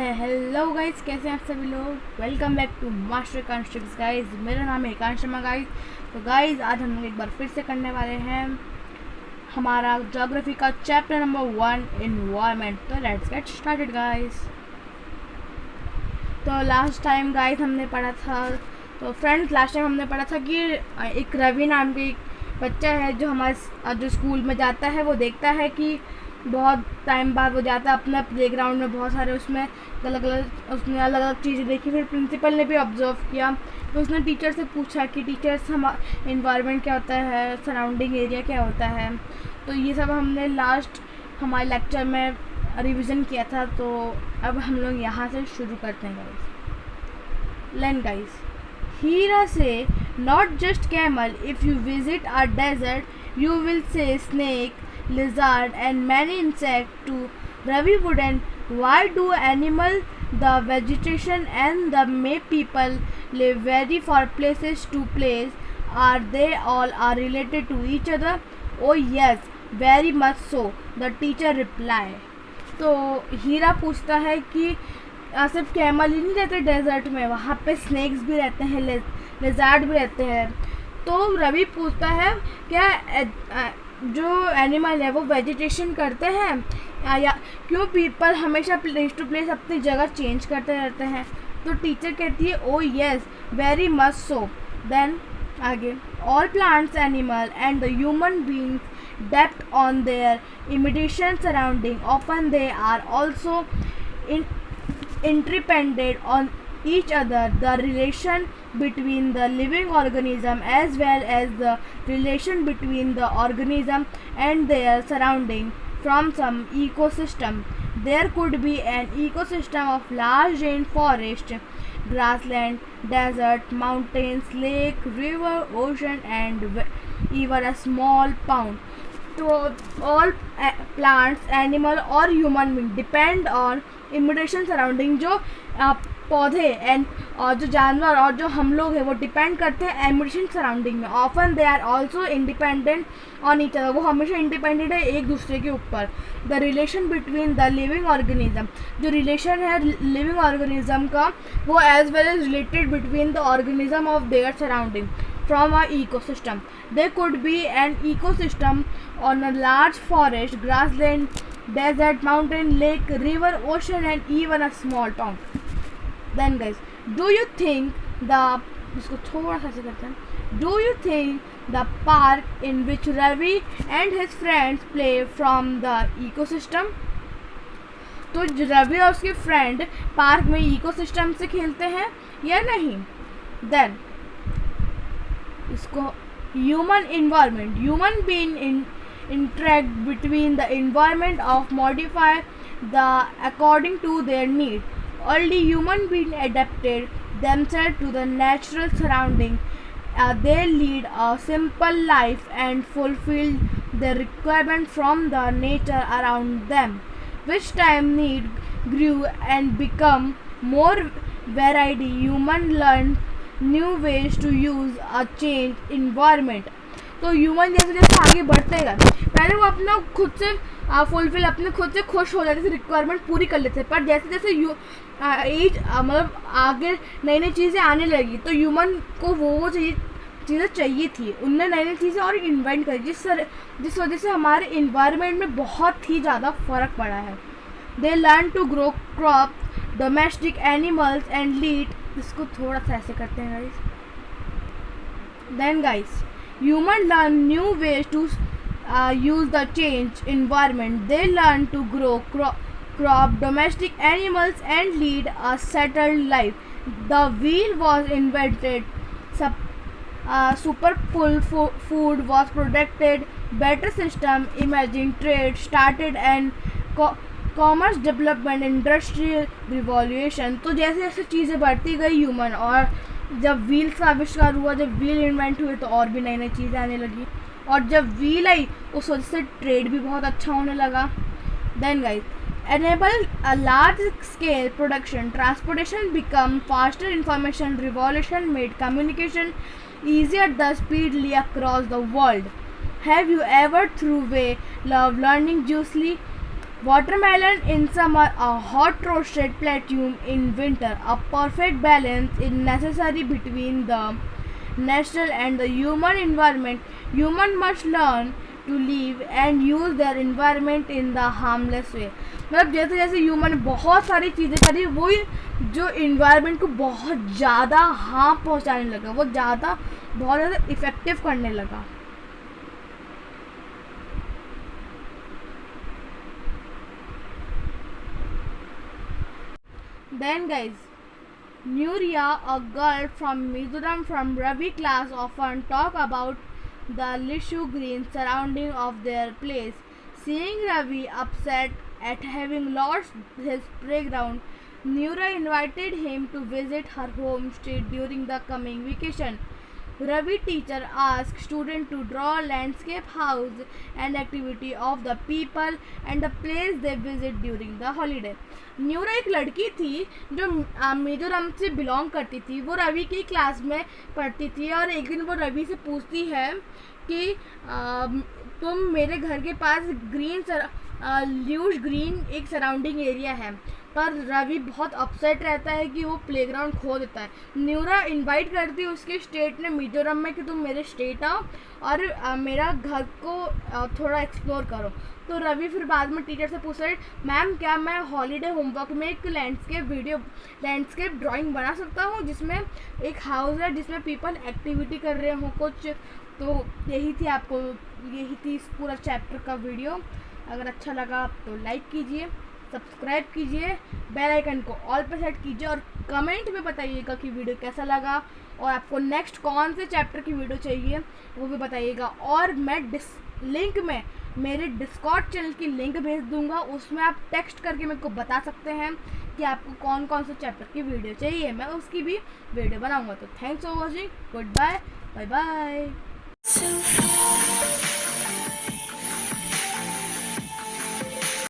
Hello guys, कैसे हैं आप सभी लोग। Welcome back to master constructs guys. मेरा नाम है एकांश शर्मा गाइस। तो गाइस आज हम लोग एक बार फिर से करने वाले हैं हमारा ज्योग्राफी का चैप्टर नंबर 1 एनवायरनमेंट। तो लेट्स गेट स्टार्टेड गाइस। तो लास्ट टाइम गाइस हमने पढ़ा था, तो फ्रेंड्स लास्ट टाइम हमने पढ़ा था कि एक रवि नाम के एक बच्चा है जो हमारे जो स्कूल में जाता है, वो देखता है कि बहुत टाइम बाद वो जाता है अपना प्लेग्राउंड में, बहुत सारे उसने अलग अलग चीज़ें देखी। फिर प्रिंसिपल ने भी ऑब्जर्व किया, तो उसने टीचर से पूछा कि टीचर्स हमारा इन्वायरमेंट क्या होता है, सराउंडिंग एरिया क्या होता है। तो ये सब हमने लास्ट हमारे लेक्चर में रिवीजन किया था। तो अब हम लोग यहाँ से शुरू करते हैं गाइस। लेन गाइस, हीरा see not just camel, if you visit a desert you will see snake, lizard and many insects to Ravi wouldn't. Why do animal, the vegetation and the may people live very far places to place? Are they all are related to each other? Oh yes, very much so, the teacher replied. तो हीरा पूछता है कि सिर्फ camel ही नहीं रहते desert में, वहाँ पे स्नेक्स भी रहते हैं, लिजार्ड भी रहते हैं। तो रवि पूछता है क्या जो एनिमल है वो वेजिटेशन करते हैं या क्यों पीपल हमेशा प्लेस टू प्लेस अपनी जगह चेंज करते रहते हैं। तो टीचर कहती है oh yes, very much so. Then आगे, all plants animal and the human beings depth on their immediate surrounding, often they are also interdependent on each other. The relation between the living organism as well as the relation between the organism and their surrounding from some ecosystem. There could be an ecosystem of large rainforest, grassland, desert, mountains, lake, river, ocean and even a small pond. तो all plants, animal और human being depend on immediate surrounding. जो पौधे and और जो जानवर और जो हम लोग हैं वो डिपेंड करते हैं इमिडिएशन सराउंडिंग में। Often they are also independent on each other, वो हमेशा इंडिपेंडेंट है एक दूसरे के ऊपर। The relation between the living organism, जो रिलेशन है लिविंग ऑर्गेनिज्म का, वो as well as related between the organism of their surrounding from a ecosystem. There could be an ecosystem on a large forest, grassland, desert, mountain, lake, river, ocean and even a small town. Then guys, do you think इसको थोड़ा सा करते हैं। Do you think the park in which Ravi and his friends play from the ecosystem? तो रवि और उसके friend park में ecosystem से खेलते हैं या नहीं। देन इसको human environment, human being interact between the environment of modify the according to their need. Early human beings adapted themselves to the natural surrounding. They lead a simple life and fulfill their requirement from the nature around them. Which time need grew and become more variety. Human learned new ways to use a change environment. तो human जैसे जैसे आगे बढ़ते गए, पहले वो अपना खुद से फुलफिल, अपने खुद से खुश हो जाते थे, रिक्वायरमेंट पूरी कर लेते, पर जैसे जैसे एज मतलब आगे नई नई चीज़ें आने लगी तो ह्यूमन को वो चीज़ें चाहिए थी, उनने नई नई चीज़ें और इन्वेंट करी, जिस वजह से हमारे इन्वायरमेंट में बहुत ही ज़्यादा फ़र्क पड़ा है। They learn to grow crop, domestic animals and lead. इसको थोड़ा सा ऐसे करते हैं guys. Then guys, human learn new ways to use the change environment. They learn to grow crop, domestic animals and lead a settled life. The wheel was invented, super food was protected, better system imagine trade started and commerce development, industrial revolution. तो जैसे जैसे चीज़ें बढ़ती गई human, और जब wheels का आविष्कार हुआ, जब व्हील इन्वेंट हुए तो और भी नई नई चीज़ें आने लगी, और जब व्हील आई उस वजह से ट्रेड भी बहुत अच्छा होने लगा। Then guys, enable a large scale production, transportation become faster, information revolution made communication easier, the speedily across the world. Have you ever through way love learning juicely? Watermelon in summer, a hot roasted platinum in winter. A perfect balance is necessary between the natural and the human environment. Human must learn to live and use their environment in the harmless way. मतलब जैसे जैसे human बहुत सारी चीज़ें करी, वही जो environment को बहुत ज़्यादा हार्म पहुंचाने लगा, वो ज़्यादा बहुत ज़्यादा इफ़ेक्टिव करने लगा. Then guys, Nuria, a girl from Mizoram from Ravi class, often talk about the lishu green surrounding of their place. Seeing Ravi upset at having lost his playground, Nuria invited him to visit her home state during the coming vacation. Ravi teacher asked students to draw landscape house and activity of the people and the place they visit during the holiday. Neura एक लड़की थी जो मिजोरम से belong करती थी. वो रवि की class में पढ़ती थी और एक दिन वो रवि से पूछती है कि तुम मेरे घर के पास ल्यूश ग्रीन एक सराउंडिंग एरिया है, पर रवि बहुत अपसेट रहता है कि वो प्लेग्राउंड खो देता है. न्यूरा इनवाइट करती है उसके स्टेट में, मिजोरम में, कि तुम मेरे स्टेट आओ और मेरा घर को थोड़ा एक्सप्लोर करो. तो रवि फिर बाद में टीचर से पूछ रहे, मैम क्या मैं हॉलीडे होमवर्क में एक लैंडस्केप ड्राइंग बना सकता हूँ जिसमें एक हाउस है जिसमें पीपल एक्टिविटी कर रहे हों कुछ. तो यही थी इस पूरा चैप्टर का वीडियो. अगर अच्छा लगा तो लाइक कीजिए, सब्सक्राइब कीजिए, बेल आइकन को ऑल पे सेट कीजिए और कमेंट में बताइएगा कि वीडियो कैसा लगा और आपको नेक्स्ट कौन से चैप्टर की वीडियो चाहिए वो भी बताइएगा. और मैं लिंक में मेरे डिस्कॉर्ड चैनल की लिंक भेज दूंगा, उसमें आप टेक्स्ट करके मेरे को बता सकते हैं कि आपको कौन कौन से चैप्टर की वीडियो चाहिए. मैं उसकी भी वीडियो बनाऊंगा. तो thanks for watching. Goodbye. Bye bye.